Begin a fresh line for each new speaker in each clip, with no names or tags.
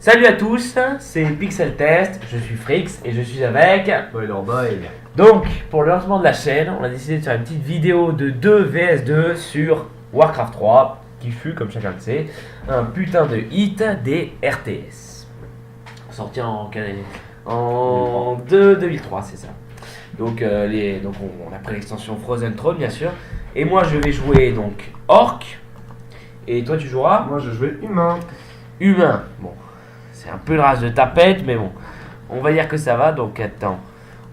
Salut à tous, c'est Pixel Test, je suis Frix et je suis avec
Boiler Boy.
Donc, pour le lancement de la chaîne, on a décidé de faire une petite vidéo de 2 vs 2 sur Warcraft 3, qui fut, comme chacun le sait, un putain de hit des RTS. Sorti en quelle année? En 2003, c'est ça. Donc, on a pris l'extension Frozen Throne, bien sûr. Et moi, je vais jouer donc Orc. Et toi, tu joueras
Moi je jouais humain.
Humain. Bon, c'est un peu le race de tapette, mais bon. On va dire que ça va, donc attends.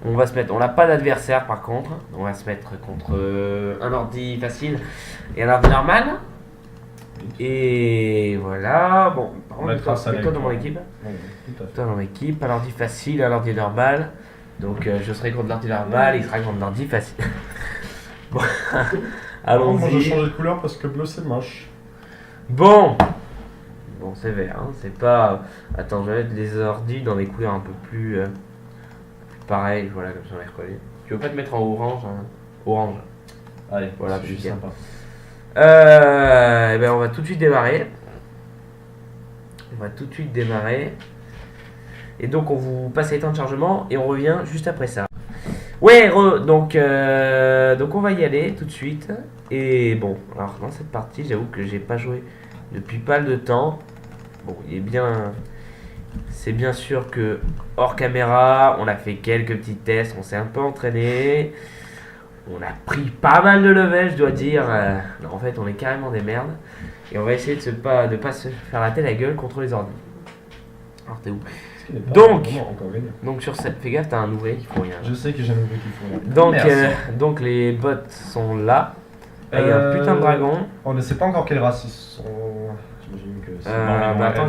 On va se mettre. On n'a pas d'adversaire par contre. On va se mettre contre un ordi facile et un ordi normal. Et voilà. Bon, par contre, mets-toi dans mon équipe. Toi dans mon équipe, un ordi facile, un ordi normal. Donc je serai contre l'ordi normal, il sera contre l'ordi facile. Bon, allons-y.
Moi je change de couleur parce que bleu c'est moche.
Bon, c'est vert, hein, c'est pas. Attends, je vais mettre les ordis dans des couleurs un peu plus pareilles, voilà, comme ça on les reconnaît. Tu veux pas te mettre en orange, hein? Orange.
Allez,
voilà,
c'est juste sympa.
Eh ben on va tout de suite démarrer. Et donc on vous passe les temps de chargement et on revient juste après ça. Ouais, donc on va y aller tout de suite. Et bon, alors dans cette partie, j'avoue que j'ai pas joué depuis pas mal de temps. Bon, c'est bien sûr que hors caméra, on a fait quelques petits tests, on s'est un peu entraîné. On a pris pas mal de level, je dois dire. Non, en fait, on est carrément des merdes. Et on va essayer de pas se faire la tête à la gueule contre les ordi. Alors t'es où? Donc sur cette, fais gaffe, t'as un ouvrier qui font rien.
Je sais que j'ai un ouvrier qui font rien.
Donc les bots sont là. Il y a un putain de dragon.
On ne sait pas encore quelle race ils sont. J'imagine que c'est
attends,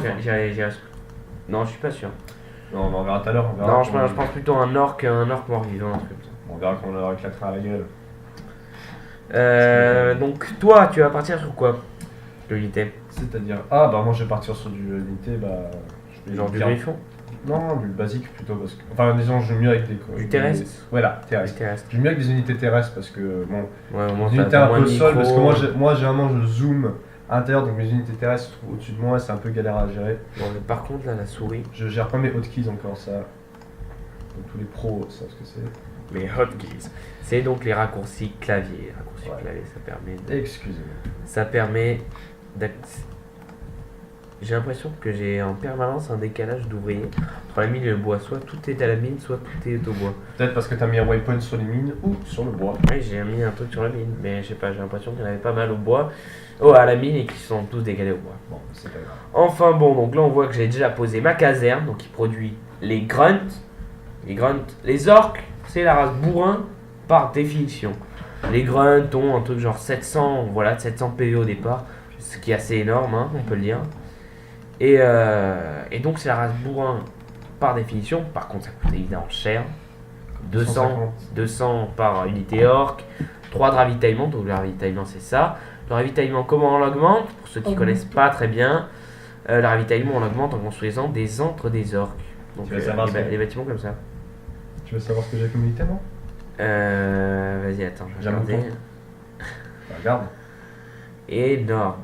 non, je suis pas sûr.
Non, on verra tout à l'heure.
Non, je pense plutôt un orc mort-vivant, un truc comme ça.
On verra quand on leur éclatera la gueule.
Donc toi, tu vas partir sur quoi? L'unité.
C'est-à-dire, bah moi je vais partir sur du unité, je vais
genre du griffon.
Non, du basique plutôt parce que. Enfin, disons, je joue mieux avec
du terrestre.
Voilà, terrestre. Je joue mieux avec des unités terrestres parce que bon.
Ouais,
des unités un peu sol parce que moi généralement je zoome à l'intérieur donc mes unités terrestres se trouvent au-dessus de moi, c'est un peu galère à gérer.
Non, mais par contre là, la souris.
Je gère pas mes hotkeys encore ça. Donc tous les pros savent ce que c'est.
Mes hotkeys. C'est donc les raccourcis clavier. Clavier, ça permet.
Excusez-moi.
Ça permet J'ai l'impression que j'ai en permanence un décalage d'ouvriers entre la mine et le bois. Soit tout est à la mine, soit tout est au bois.
Peut-être parce que t'as mis un waypoint sur les mines ou sur le bois.
Oui, j'ai mis un truc sur la mine, mais je sais pas, j'ai l'impression qu'il y en avait pas mal au bois. À la mine et qu'ils sont tous décalés au bois.
Bon, c'est pas grave.
Enfin bon, donc là on voit que j'ai déjà posé ma caserne, donc qui produit les grunts. Les orques, c'est la race bourrin par définition. Les grunts ont un truc genre 700 PV au départ, ce qui est assez énorme, hein, on peut le dire. Et donc c'est la race bourrin par définition. Par contre ça coûte évidemment cher. 200 par unité orc, 3 de ravitaillement, donc le ravitaillement c'est ça. Le ravitaillement, comment on l'augmente? Pour ceux qui connaissent pas très bien, le ravitaillement on l'augmente en construisant des antres des orques. Donc les bâtiments comme ça.
Tu veux savoir ce que j'ai comme unité, non?
Vas-y, attends, je vais regarder.
Regarde.
Énorme.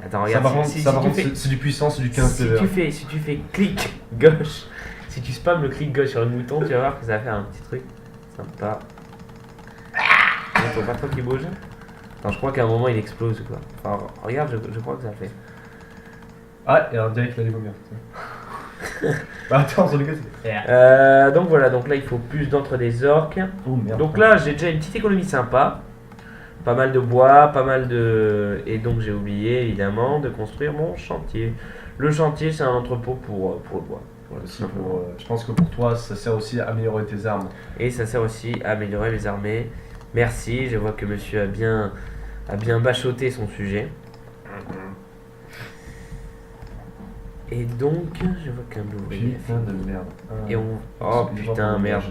Attends, regarde.
C'est du puissant, c'est du 15 PV.
Si tu fais clic gauche, si tu spams le clic gauche sur le mouton, tu vas voir que ça va faire un petit truc sympa. Faut pas trop qu'il bouge. Attends, je crois qu'à un moment il explose quoi. Enfin, regarde, je crois que ça fait.
Ah, et on dirait qu'il a des vomir. Bah attends, sur le gars,
donc voilà, donc là il faut plus d'entre des orques.
Oh merde.
Donc là j'ai déjà une petite économie sympa. Pas mal de bois, pas mal de... Et donc j'ai oublié évidemment de construire mon chantier. Le chantier c'est un entrepôt pour le bois.
Voilà, je pense que pour toi ça sert aussi à améliorer tes armes.
Et ça sert aussi à améliorer les armées. Merci, je vois que monsieur a bien bachoté son sujet. Et donc, je vois qu'un ouvrier.
Putain de merde.
Et on... Oh putain, merde.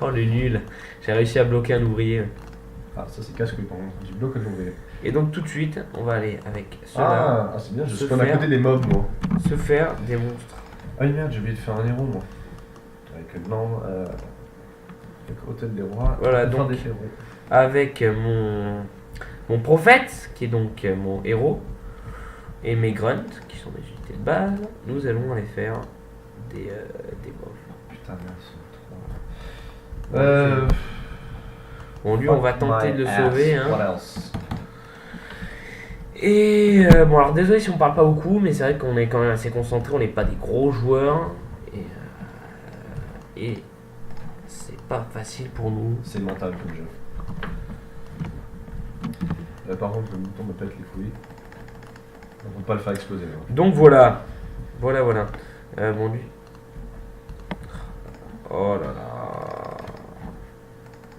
Oh le nul. J'ai réussi à bloquer un ouvrier.
Ah, ça c'est casse-couille par contre. Tu bloques un ouvrier.
Et donc tout de suite, on va aller avec cela.
Ah, c'est bien, je spawn à côté des mobs moi.
Se faire des monstres.
Ah merde, j'ai oublié de faire un héros moi. Avec le blanc, avec hôtel des rois.
Voilà, donc avec mon prophète, qui est donc mon héros. Et mes grunts, qui sont des unités de base, nous allons aller faire des mobs.
Putain, merde, c'est trop.
Bon, lui, on va tenter de le sauver. Hein.
What else?
Et bon, alors désolé si on parle pas beaucoup, mais c'est vrai qu'on est quand même assez concentré, on n'est pas des gros joueurs. Et c'est pas facile pour nous.
C'est mental comme jeu. Par contre, le mouton me pète les couilles. On peut pas le faire exploser. Hein.
Donc voilà. Voilà. Bon, lui. Oh là là.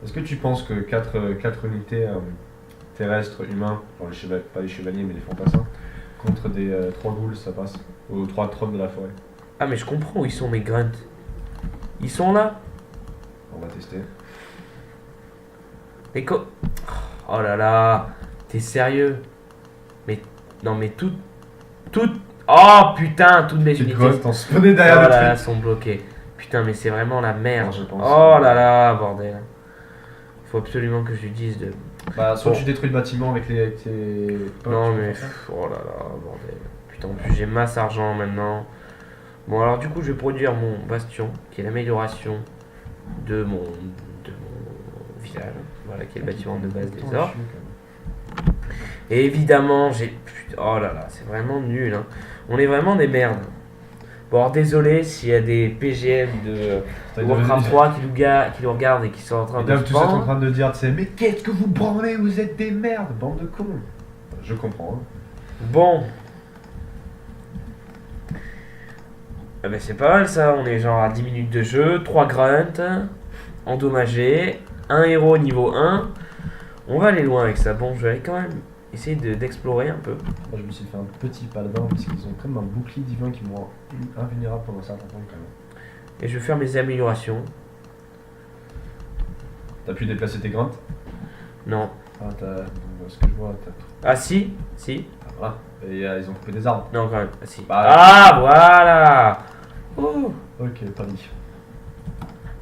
Est-ce que tu penses que 4 unités terrestres humains, genre les chevaliers, pas les chevaliers mais les fantassins, contre des 3 ghouls ça passe? Ou 3 trolls de la forêt?
Ah, mais je comprends où ils sont mes grunts. Ils sont là.
On va tester.
Mais oh là là. T'es sérieux? Mais. Non, mais toutes. Oh putain, toutes mes unités.
Ghost en spawné derrière
Oh
le
là là,
truc.
sont bloqués. Putain, mais c'est vraiment la merde.
Non, je pense.
Oh là là, bordel. Faut absolument que je lui dise de.
Bah, soit
Bon.
tu détruis le bâtiment avec tes potes,
Non,
tu
mais.
fais ça.
Oh là là, bordel. Putain, en plus j'ai masse argent maintenant. Bon, alors du coup, je vais produire mon bastion, qui est l'amélioration de mon village. Voilà, qui est le bâtiment de base des orques. Et évidemment, oh là là, c'est vraiment nul. Hein. On est vraiment des merdes. Bon, alors désolé s'il y a des PGM de Warcraft 3 qui nous regardent et qui sont en train
Ils
de
doivent
se
tous être en
pendre.
train de dire, tu sais, mais qu'est-ce que vous branlez? Vous êtes des merdes, bande de cons. Je comprends. Hein.
Bon. Ah ben c'est pas mal ça, on est genre à 10 minutes de jeu, 3 grunts, endommagés, un héros niveau 1. On va aller loin avec ça. Bon, je vais aller quand même essayer d'explorer un peu.
Moi, je me suis fait un petit paladin parce qu'ils ont comme un bouclier divin qui me rend invulnérable pendant un certain temps quand même.
Et je vais faire mes améliorations.
T'as pu déplacer tes grunts?
Non.
Ah, ce que je vois, t'as.
Ah si.
Ah, voilà. Et ils ont coupé des arbres.
Non, quand même. Ah si.
Bah,
Ah voilà. Oh,
Ok, pas dit.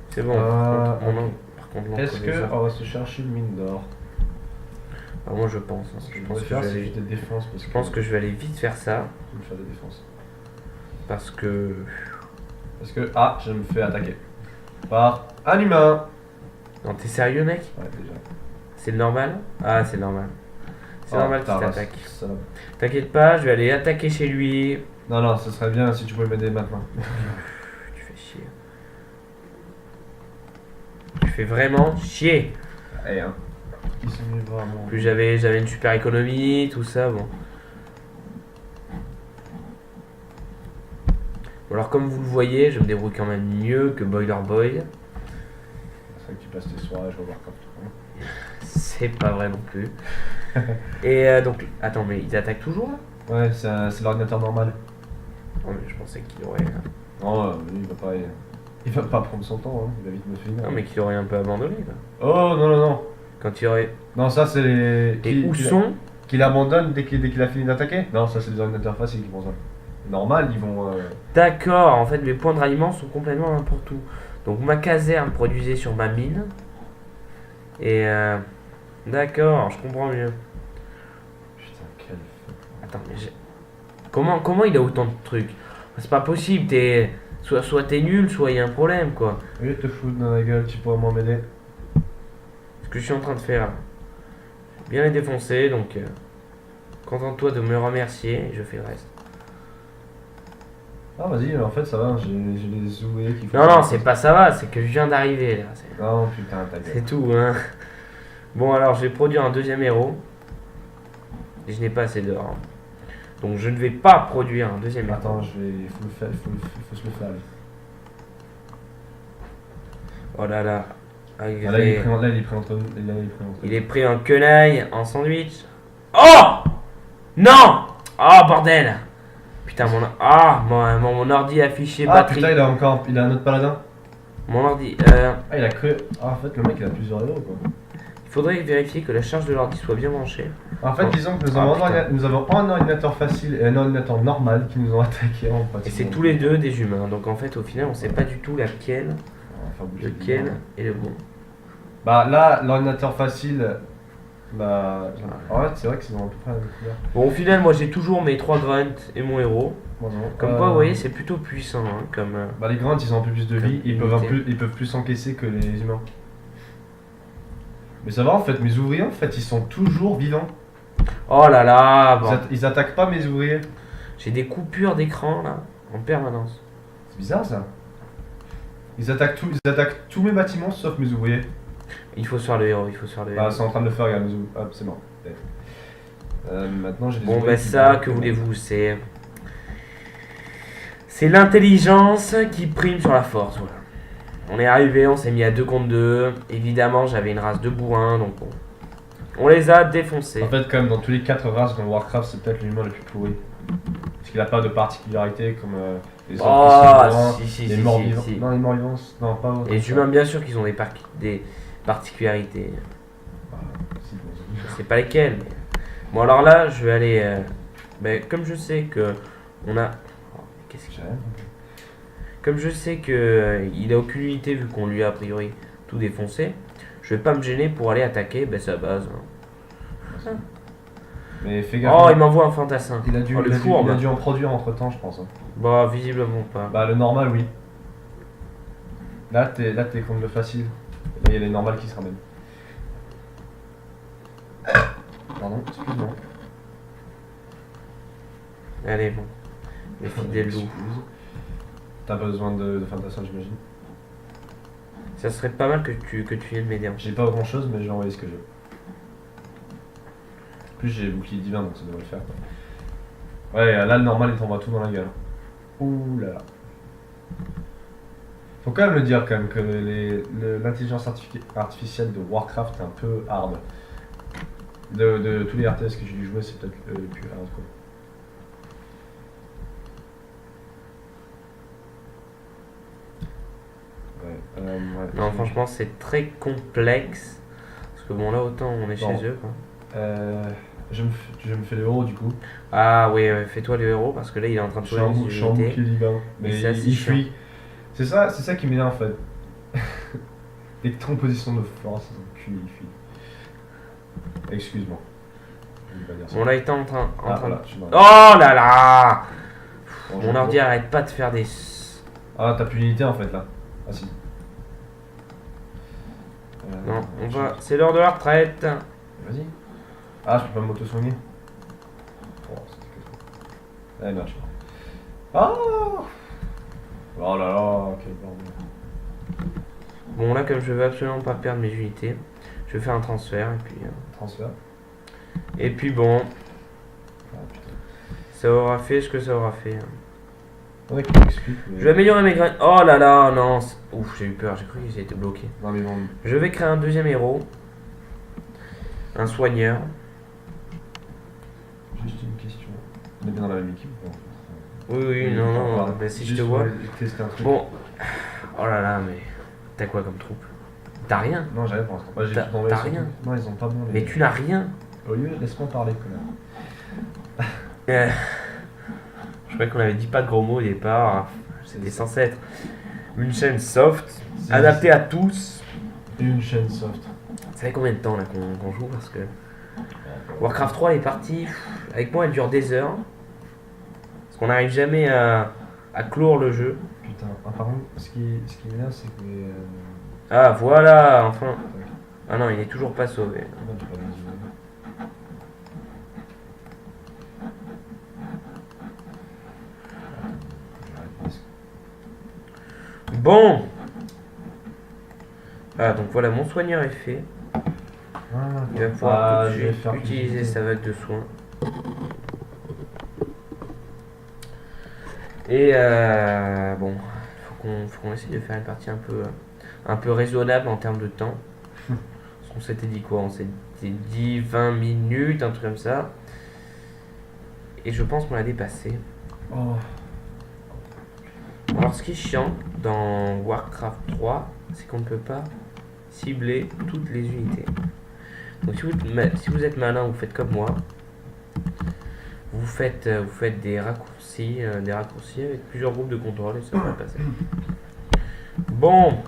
c'est bon. Par contre,
Est-ce qu'on va se chercher une mine d'or?
Ah, moi je pense. Hein.
Ce que
Je
je
pense
vais
que
faire,
je
c'est
vais
juste des défenses parce que.
je pense que je vais aller vite faire ça.
Je vais faire des défenses.
Parce que.
Parce que. Ah, je me fais attaquer. Par un humain!
Non, t'es sérieux, mec?
Ouais, déjà.
C'est le normal? Ah, c'est normal. C'est normal qu'il t'attaque.
Ça...
T'inquiète pas, je vais aller attaquer chez lui.
Non, ce serait bien si tu pouvais m'aider maintenant.
Tu fais chier. Tu fais vraiment chier.
Eh, hein. Ils sont venus vraiment.
En plus j'avais une super économie, tout ça, bon. Bon, alors comme vous le voyez, je me débrouille quand même mieux que Boiler Boy.
C'est vrai que tu passes tes soirées, je vais voir comme tout.
C'est pas vrai non plus. Et donc, attends, mais ils attaquent toujours là?
Ouais, c'est l'ordinateur normal.
Non mais je pensais qu'il aurait...
Non, lui, il va pas prendre son temps, hein. Il va vite me finir.
Non mais qu'il aurait un peu abandonné là.
Oh, non.
Quand il aurait...
Non, ça, c'est les.
Et où sont?
Qu'il abandonne dès qu'il a fini d'attaquer? Non, ça, c'est des ordinateurs faciles qui font ça. Normal, ils vont.
D'accord, en fait mes points de ralliement sont complètement n'importe où. Donc ma caserne produisait sur ma mine. Et d'accord, je comprends mieux.
Putain, quel feu.
Attends, mais comment il a autant de trucs? C'est pas possible, soit t'es nul, soit il y a un problème quoi.
Au lieu de te foutre dans la gueule, tu pourrais m'en m'aider.
Ce que je suis en train de faire, bien les défoncer, donc contente-toi de me remercier, je fais le reste.
Ah, vas-y, en fait, ça va, j'ai des ouvriers qui font.
Non, c'est pas ça va, c'est que je viens d'arriver là.
Non, putain, ta gueule.
C'est tout, hein. Bon, alors je vais produire un deuxième héros. Et je n'ai pas assez d'or. Donc je ne vais pas produire un deuxième héros.
Attends, il faut le faire, faut se le faire. Lui.
Oh là là.
Ah, là, il est pris entre nous.
Il est pris en quenaille, en sandwich. Oh non. Oh bordel. Putain, mon ordi affiché
Ah,
batterie.
putain, il a un autre paladin.
Mon ordi.
Ah, il a cru. Ah, en fait, le mec, il a plusieurs héros, quoi.
Il faudrait vérifier que la charge de l'ordi soit bien branchée.
En fait,
Oh.
disons que nous
Ah,
avons un ordinateur facile et un ordinateur normal qui nous ont attaqué en
Et c'est tous les deux des humains. Donc en fait, au final, on sait pas du tout lequel est le bon.
Bah là, l'ordinateur facile, Bah, en fait, c'est vrai que c'est dans à peu près la même couleur.
Bon, au final, moi j'ai toujours mes 3 grunts et mon héros.
Moi, non.
Comme quoi, vous voyez, c'est plutôt puissant. Hein, comme,
Bah, les grunts, ils ont un peu plus de vie,
unité.
ils peuvent plus encaisser que les humains. Mais ça va en fait, mes ouvriers en fait, ils sont toujours vivants.
Oh là là, bon.
Ils attaquent pas mes ouvriers.
J'ai des coupures d'écran là, en permanence.
C'est bizarre ça. Ils attaquent tous mes bâtiments sauf mes ouvriers.
Il faut se faire le héros, il faut se faire le héros.
Bah, c'est en train de le faire, regarde mes ouvriers. Hop, c'est mort. Maintenant j'ai des
Bon,
ouvriers
bah
qui
ça,
bloquent.
que voulez-vous, c'est. C'est l'intelligence qui prime sur la force, voilà. On est arrivé, on s'est mis à 2 contre 2. Évidemment, j'avais une race de bourrins, donc bon. On les a défoncés.
En fait, quand même, dans tous les 4 races dans Warcraft, c'est peut-être l'humain le plus pourri. Parce qu'il a pas de particularité comme les orques qui sont bourrins,
si,
les morts vivants. Non, les morts vivants, non, pas autant.
Les humains, bien sûr qu'ils ont des particularités.
Bah, si, bon,
Je sais pas lesquelles. Mais... Bon, alors là, je vais aller. Ben, comme je sais que. On a. Oh, qu'est-ce qu'il y a ? Comme je sais que il a aucune unité vu qu'on lui a priori tout défoncé, je vais pas me gêner pour aller attaquer sa base. Hein.
Mais fais gaffe.
Oh, il m'envoie un fantassin.
Il a dû,
Oh, le
il a dû-
fourbe.
il a dû en produire entre temps, je pense. Hein.
Bah, visiblement pas.
Bah, le normal, oui. Là, t'es contre le facile. Là, il y a les normales qui se ramènent. Pardon, excuse-moi.
Allez, bon. Les fidèles loups.
Excuse. T'as besoin de fantassin, j'imagine.
Ça serait pas mal que tu viennes m'aider.
J'ai pas grand chose, mais je vais envoyer ce que j'ai. En plus, j'ai bouclier divin, donc ça devrait le faire. Quoi. Ouais, là, le normal, il t'envoie tout dans la gueule. Ouh là là. Faut quand même le dire, quand même, que l'intelligence artificielle de Warcraft est un peu hard. De tous les RTS que j'ai dû jouer, c'est peut-être le plus hard, quoi. Ouais,
Non, franchement, c'est très complexe. Parce que bon, là, autant on est
Bon.
chez eux. Quoi.
Je me fais le héros, du coup.
Ah oui, fais-toi le héros parce que là, il est en train de
Je suis en
unités.
bouclier divin. Mais
Et ça, c'est
il
chiant.
fuit. C'est ça qui m'énerve, en fait. Dès que t'es en position de force, il fuit. Excuse-moi. Je vais pas dire ça.
Bon, là, il est en train.
Voilà, je suis dans-
Oh là là
Bon,
Mon
je-
ordi arrête pas de faire des.
Ah, t'as plus d'unité en fait là. Ah si.
Non, on va. C'est l'heure de la retraite.
Vas-y. Ah, je peux pas m'auto-soigner. Oh, c'était que ça. Allez, merde, je suis mort. Ah Oh là là, quel bordel.
Bon, là, comme je veux absolument pas perdre mes unités, je vais faire un transfert
Transfert.
et puis bon,
Ah putain.
ça aura fait ce que ça aura fait.
Faudrait que tu m'expliques. Mais...
Je vais améliorer mes graines. Oh là là, non. Ouf, j'ai eu peur, j'ai cru qu'ils étaient bloqués.
Non mais bon.
Je vais créer un deuxième héros. Un soigneur.
Juste une question. On est bien dans la même équipe ou pas?
Oui, oui, non, mais si je te vois.
Tester un truc.
Bon. Oh là là, mais. T'as quoi comme troupe? T'as rien.
Non, j'ai rien pour l'instant. Bah, j'ai
T'as-
tout envoyé
t'as
sur
rien.
tout. Non, ils ont pas bon.
Mais tu n'as rien.
Au lieu, laisse-moi parler, connard.
Je croyais qu'on avait dit pas de gros mots au départ. C'était censé être une chaîne soft, adaptée à tous.
Une chaîne soft.
Ça fait combien de temps là qu'on joue? Parce que Warcraft 3 est parti. Avec moi, elle dure des heures. Parce qu'on n'arrive jamais à clore le jeu.
Putain, par contre, ce qui m'énerve, c'est que.
Ah, voilà, enfin. Ah non, il n'est toujours pas sauvé.
Non, j'ai pas bien dit.
Bon. Ah, donc voilà, mon soigneur est fait. Il va pouvoir tout de
je vais
suite
faire
utiliser
plus
sa vague de soins. Et bon, faut qu'on essaye de faire une partie un peu raisonnable en termes de temps. Parce qu'on s'était dit quoi? On s'était dit 20 minutes, un truc comme ça. Et je pense qu'on l'a dépassé.
Oh.
Alors ce qui est chiant dans Warcraft 3, c'est qu'on ne peut pas cibler toutes les unités. Donc si vous êtes malin, vous faites comme moi. Vous faites des raccourcis avec plusieurs groupes de contrôle et ça va passer. Bon.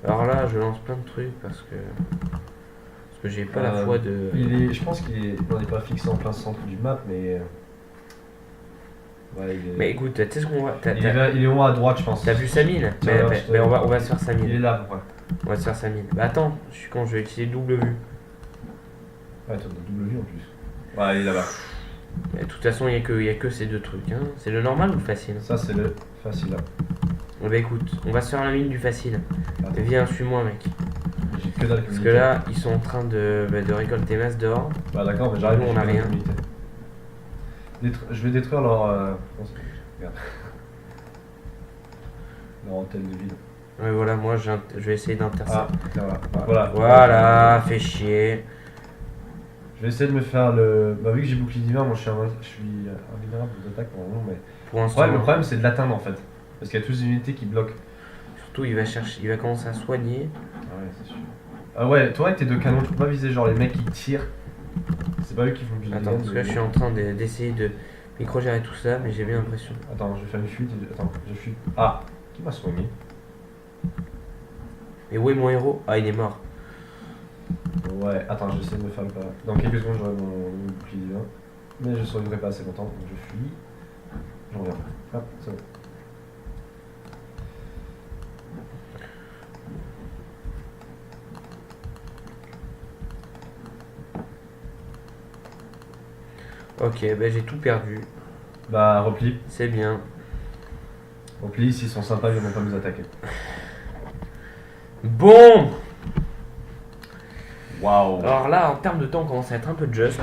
Alors là, je lance plein de trucs parce que j'ai pas la foi de.
Je pense qu'il est, on n'est pas fixé en plein centre du map, mais. Ouais, il est.
Mais écoute, tu sais ce qu'on va.
Il est en haut à droite, je pense.
T'as vu 5000? Mais on va se faire 5000.
Il est là, ouais.
On va se faire 5000. Bah attends, je suis con, je vais utiliser double vue.
Ouais, t'as double vue en plus. Ouais, il est là-bas.
De toute façon, il y a que ces deux trucs. Hein. C'est le normal ou le facile?
Ça, c'est le facile là.
Bah écoute, on va se faire la mine du facile.
Attends.
Viens, suis-moi, mec.
J'ai que dalle
Parce que là, ils sont en train de récolter masse d'or.
Bah d'accord, mais j'arrive.
Nous, on a rien.
Je vais détruire leur. Regarde. Leur antenne de ville.
Ouais, voilà, moi je vais essayer d'intercepter.
Voilà.
Fais chier.
Je vais essayer de me faire le. Bah, vu que j'ai bouclier divin, moi je suis invulnérable aux attaques normalement, mais.
Pour l'instant,
Le problème c'est de l'atteindre en fait. Parce qu'il y a tous des unités qui bloquent.
surtout il va commencer à soigner.
Ah ouais, c'est sûr. Ah ouais, toi avec tes deux canons, tu peux pas viser genre les mecs qui tirent. C'est pas eux qui font plus de
Attends, parce que là je suis en train d'essayer de micro-gérer tout ça, mais j'ai bien l'impression.
Attends, je vais faire une fuite. Attends, je fuite. Ah, qui m'a soigné?
Mais où est mon héros? Ah, il est mort.
Ouais, attends, j'essaie de me faire le pas. Dans quelques secondes, j'aurai mon bouclier divin. Mais je survivrai pas assez longtemps, donc je fuis. Je reviens. Hop, c'est bon.
Ok, bah j'ai tout perdu.
Bah, repli.
C'est bien.
Repli, s'ils sont sympas, ils vont pas nous attaquer.
Bon!
Waouh!
Alors là, en termes de temps, on commence à être un peu juste.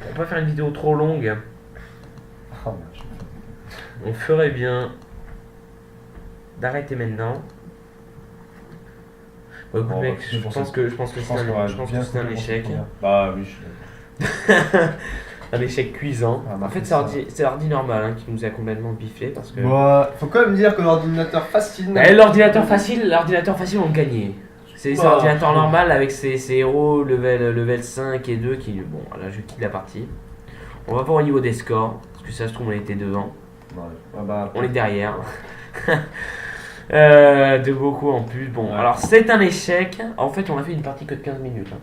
Pour pas faire une vidéo trop longue,
Oh, merde,
on ferait bien d'arrêter maintenant. Bon, écoute,
Bon,
mec,
je pense que
c'est un échec.
Bah oui, je suis
Un échec cuisant.
Ah,
En fait,
ça.
c'est l'ordi normal hein, qui nous a complètement biffé parce que.
Bah, faut quand même dire que l'ordinateur facile.
L'ordinateur facile, on gagnait. C'est
Bah,
l'ordinateur normal avec ses héros level 5 et 2 qui. Bon, là je quitte la partie. On va voir au niveau des scores, parce que ça se trouve on était devant.
Ouais. Ah bah,
On est derrière. De beaucoup en plus. Bon,
Ouais.
alors c'est un échec. En fait, on a fait une partie que de 15 minutes. Hein.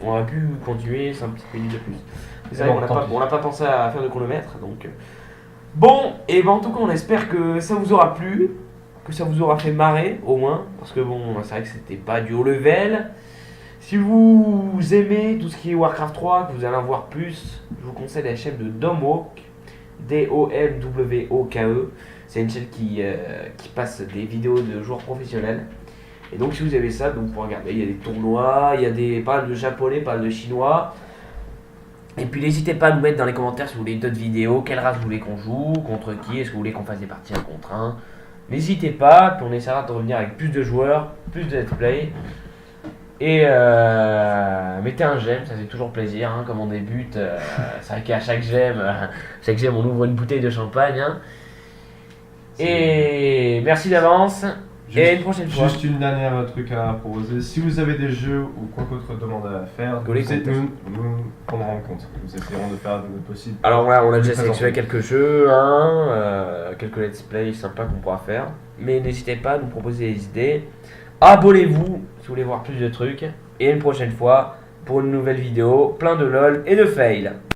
On aurait pu continuer 5 petites minutes de plus. C'est vrai
Bon,
qu'on n'a pas pensé à faire de chronomètre. Donc. Bon, et ben en tout cas, on espère que ça vous aura plu. Que ça vous aura fait marrer au moins. Parce que bon, c'est vrai que c'était pas du haut level. Si vous aimez tout ce qui est Warcraft 3, que vous allez en voir plus, je vous conseille la chaîne de Domwoke, Domwoke. C'est une chaîne qui passe des vidéos de joueurs professionnels. Et donc si vous avez ça, donc vous pouvez regarder, il y a des tournois, il y a pas mal de japonais, pas mal de chinois. Et puis n'hésitez pas à nous mettre dans les commentaires si vous voulez d'autres vidéos, quelle race vous voulez qu'on joue, contre qui, est-ce que vous voulez qu'on fasse des parties 1 contre 1. N'hésitez pas, puis on essaiera de revenir avec plus de joueurs, plus de let's play. Et mettez un j'aime, ça fait toujours plaisir hein, comme on débute. C'est vrai qu'à chaque j'aime, on ouvre une bouteille de champagne. Hein. Et merci d'avance. Et à une prochaine fois.
Juste une dernière truc à proposer. Si vous avez des jeux ou quoi qu'autre demande à faire, nous prendrons en compte. Nous essayerons de faire le possible.
Alors voilà, on a déjà sélectionné quelques jeux, hein, quelques let's play sympas qu'on pourra faire. Mais n'hésitez pas à nous proposer des idées. Abonnez-vous si vous voulez voir plus de trucs. Et une prochaine fois pour une nouvelle vidéo, plein de lol et de fail.